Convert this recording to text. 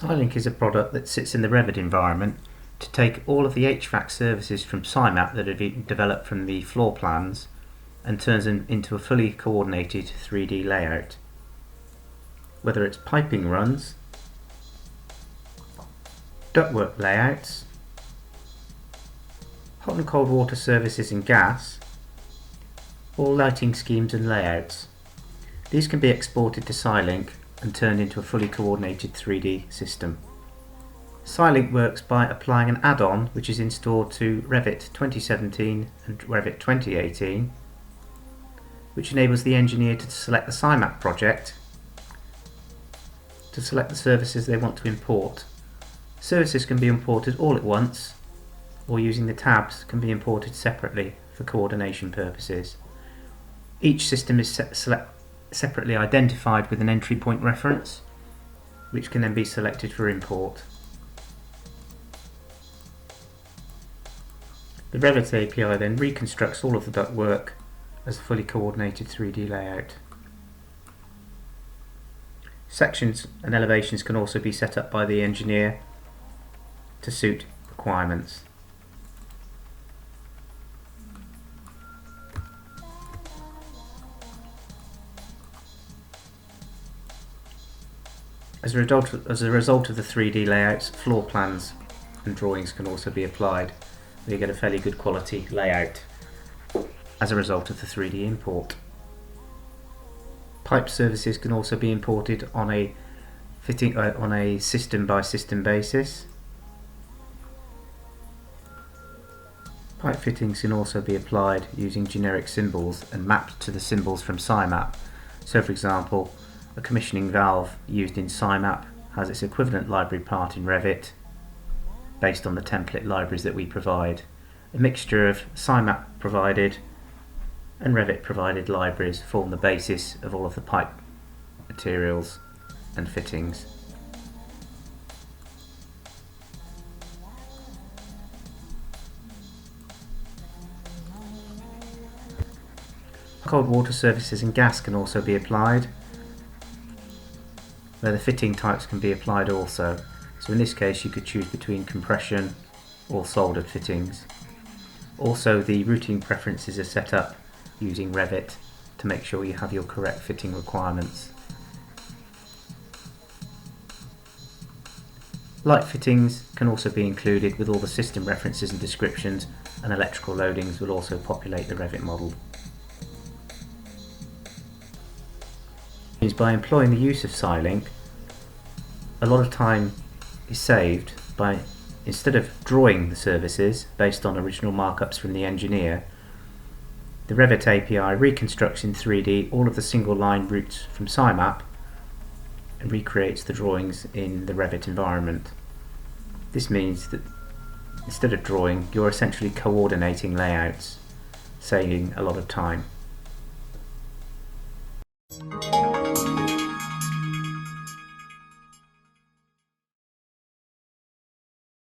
Silink is a product that sits in the Revit environment to take all of the HVAC services from SciMap that have been developed from the floor plans and turns them into a fully coordinated 3D layout. Whether it's piping runs, ductwork layouts, hot and cold water services and gas, or lighting schemes and layouts. These can be exported to Silink and turned into a fully coordinated 3D system. Silink works by applying an add-on which is installed to Revit 2017 and Revit 2018, which enables the engineer to select the SciMap project, to select the services they want to import. Services can be imported all at once, or using the tabs can be imported separately for coordination purposes. Each system is separately identified with an entry point reference, which can then be selected for import. The Revit API then reconstructs all of the ductwork as a fully coordinated 3D layout. Sections and elevations can also be set up by the engineer to suit requirements. As a result of the 3D layouts, floor plans and drawings can also be applied. You get a fairly good quality layout as a result of the 3D import. Pipe services can also be imported on a system by system basis. Pipe fittings can also be applied using generic symbols and mapped to the symbols from SciMap. So for example, a commissioning valve used in SciMap has its equivalent library part in Revit based on the template libraries that we provide. A mixture of SciMap provided and Revit provided libraries form the basis of all of the pipe materials and fittings. Cold water services and gas can also be applied, where the fitting types can be applied also. So in this case you could choose between compression or soldered fittings. Also the routing preferences are set up using Revit to make sure you have your correct fitting requirements. Light fittings can also be included with all the system references and descriptions, and electrical loadings will also populate the Revit model. By employing the use of Silink, a lot of time is saved by, instead of drawing the services based on original markups from the engineer, the Revit API reconstructs in 3D all of the single line routes from SciMap and recreates the drawings in the Revit environment. This means that instead of drawing, you're essentially coordinating layouts, saving a lot of time.